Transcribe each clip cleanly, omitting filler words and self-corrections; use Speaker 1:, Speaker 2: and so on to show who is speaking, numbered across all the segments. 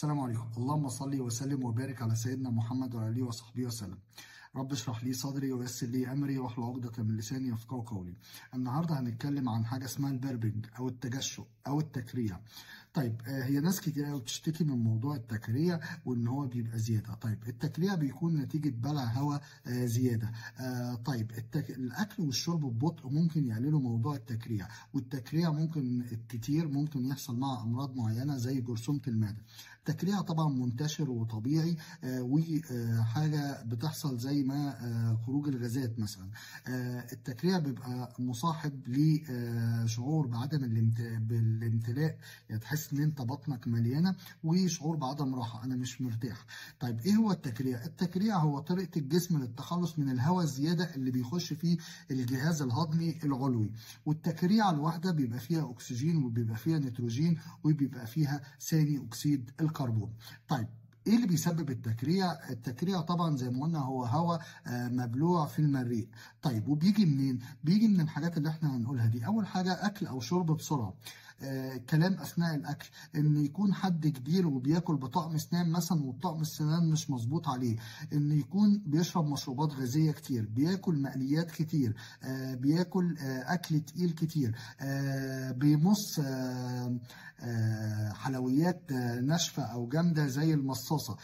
Speaker 1: السلام عليكم. اللهم صل وسلم وبارك على سيدنا محمد وعلى اله وصحبه وسلم. رب اشرح لي صدري ويسر لي امري واحلل عقدة من لساني يفقهوا قولي. النهارده هنتكلم عن حاجه اسمها البربنج او التجشؤ او التكريع. طيب هي ناس كتير قوي بتشتكي من موضوع التكريع وان هو بيبقى زياده. طيب التكريع بيكون نتيجه بلع هواء زياده. طيب الاكل والشرب ببطء ممكن يقللوا موضوع التكريع، والتكريع ممكن الكتير ممكن يحصل مع امراض معينه زي جرثومه المعده. التكريع طبعا منتشر وطبيعي وحاجه بتحصل زي ما خروج الغازات مثلا. التكريع بيبقى مصاحب لشعور بعدم الامتلاء، يعني تحس ان انت بطنك مليانه وشعور بعدم راحه، انا مش مرتاح. طيب ايه هو التكريع؟ التكريع هو طريقه الجسم للتخلص من الهواء الزياده اللي بيخش فيه الجهاز الهضمي العلوي. والتكريع الواحده بيبقى فيها اكسجين وبيبقى فيها نيتروجين وبيبقى فيها ثاني اكسيد الكربون. طيب ايه اللي بيسبب التكريع؟ التكريع طبعا زي ما قلنا هو هواء مبلوع في المريء. طيب وبيجي منين؟ بيجي من الحاجات اللي احنا هنقولها دي. اول حاجه اكل او شرب بسرعه. كلام اثناء الاكل، ان يكون حد كبير وبياكل بطقم اسنان مثلا وطقم السنان مش مظبوط عليه، ان يكون بيشرب مشروبات غازيه كتير، بياكل مقليات كتير، بياكل اكل تقيل كتير، بيمص حلويات ناشفه او جامده زي المصاصه،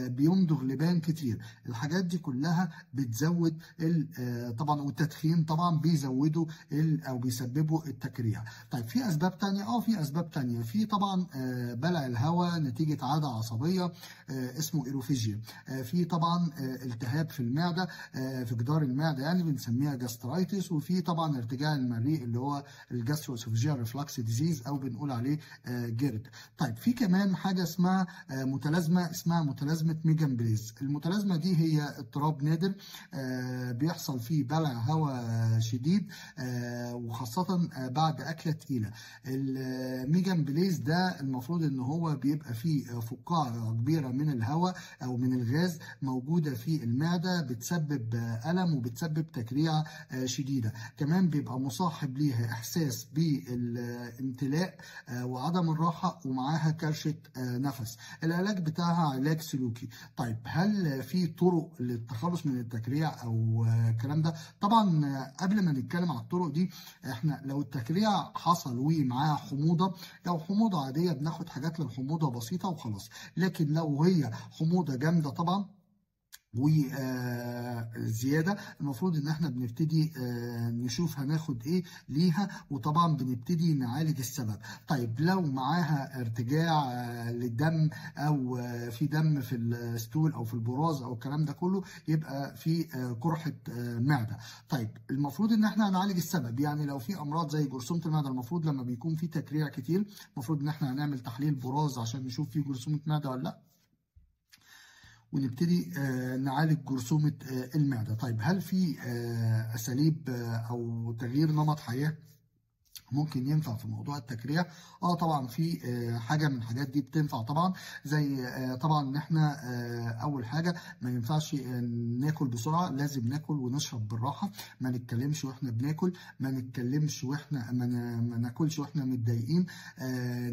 Speaker 1: بيمضغ لبان كتير. الحاجات دي كلها بتزود طبعا، والتدخين طبعا بيزودوا او بيسببوا التكريع. طيب في اسباب تانية؟ في اسباب تانية. في طبعا بلع الهواء نتيجه عاده عصبيه اسمه ايروفيجيا. في طبعا التهاب في المعده، في جدار المعده يعني بنسميها جاسترايتس. وفي طبعا ارتجاع المريء اللي هو الجاستروسوفجيال ريفلكس ديزيز او بنقول عليه جيرد. طيب في كمان حاجه اسمها متلازمه اسمها متلازمه ميجان-بريز. المتلازمه دي هي اضطراب نادر بيحصل فيه بلع هواء شديد وخاصه بعد اكله تقيله. الميجان-بريز ده المفروض ان هو بيبقى فيه فقاعه كبيره من الهواء او من الغاز موجوده في المعده، بتسبب الم وبتسبب تكريعه شديده. كمان بيبقى مصاحب ليها احساس بالامتلاء وعدم الراحه ومعاها كرشه نفس. العلاج بتاعها علاج سلوكي. طيب هل في طرق للتخلص من التكريع او الكلام ده؟ طبعا قبل ما نتكلم على الطرق دي، احنا لو التكريع حصل ومعاه حموضه، لو حموضه عاديه بناخد حاجات للحموضه بسيطه وخلاص. لكن لو هي حموضه جامده طبعا وزياده، المفروض ان احنا بنبتدي نشوف هناخد ايه ليها، وطبعا بنبتدي نعالج السبب. طيب لو معاها ارتجاع للدم او في دم في الستول او في البراز او الكلام ده كله، يبقى في قرحه معده. طيب المفروض ان احنا هنعالج السبب. يعني لو في امراض زي جرثومه المعده، المفروض لما بيكون في تكريع كتير المفروض ان احنا هنعمل تحليل براز عشان نشوف في جرثومه معده ولا لا، ونبتدي نعالج جرثومة المعدة. طيب هل في أساليب أو تغيير نمط حياة ممكن ينفع في موضوع التكريع؟ طبعا في حاجه من الحاجات دي بتنفع طبعا، زي طبعا ان احنا اول حاجه ما ينفعش ناكل بسرعه، لازم ناكل ونشرب بالراحه، ما نتكلمش واحنا بناكل، ما نتكلمش واحنا ما ناكلش واحنا متضايقين،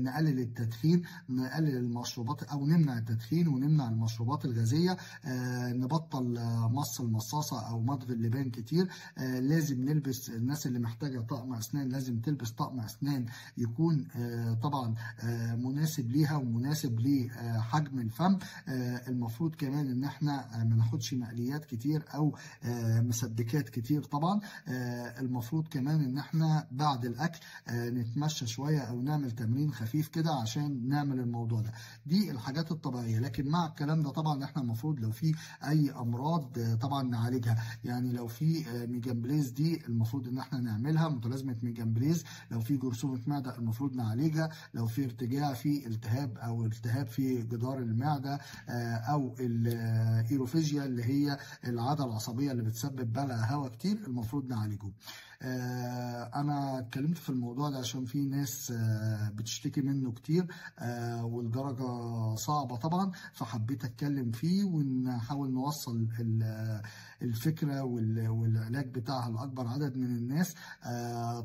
Speaker 1: نقلل التدخين، نقلل المشروبات او نمنع التدخين ونمنع المشروبات الغازيه، نبطل مص المصاصه او مضغ اللبان كتير، لازم نلبس، الناس اللي محتاجه طقم اسنان لازم تلبس طقم اسنان يكون طبعا مناسب ليها ومناسب لحجم الفم. المفروض كمان ان احنا ما ناخدش مقليات كتير او مسبكات كتير طبعا. المفروض كمان ان احنا بعد الاكل نتمشى شويه او نعمل تمرين خفيف كده عشان نعمل الموضوع ده. دي الحاجات الطبيعيه. لكن مع الكلام ده طبعا احنا المفروض لو في اي امراض طبعا نعالجها. يعني لو في ميجان-بريز دي المفروض ان احنا نعملها متلازمه ميجان-بريز. لو في جرثومه معده المفروض نعالجها. لو في ارتجاع في التهاب او التهاب في جدار المعده او الايروفيجيا اللي هي العاده العصبيه اللي بتسبب بلع هواء كتير، المفروض نعالجه. انا اتكلمت في الموضوع ده عشان في ناس بتشتكي منه كتير والدرجه صعبه طبعا، فحبيت اتكلم فيه ونحاول نوصل الفكرة والعلاج بتاعها لأكبر عدد من الناس.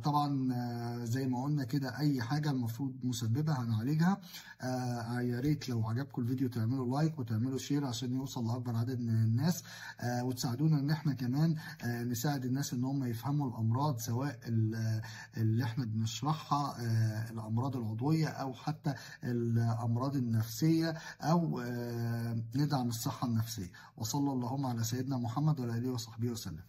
Speaker 1: طبعا زي ما قلنا كده، أي حاجة المفروض مسببة هنعالجها. يا ريت لو عجبكم الفيديو تعملوا لايك وتعملوا شير عشان يوصل لأكبر عدد من الناس، وتساعدونا إن احنا كمان نساعد الناس إن هم يفهموا الأمراض، سواء اللي احنا بنشرحها، الأمراض العضوية أو حتى الأمراض النفسية، أو ندعم الصحة النفسية. وصلى اللهم على سيدنا محمد وعلى آله وصحبه وسلم.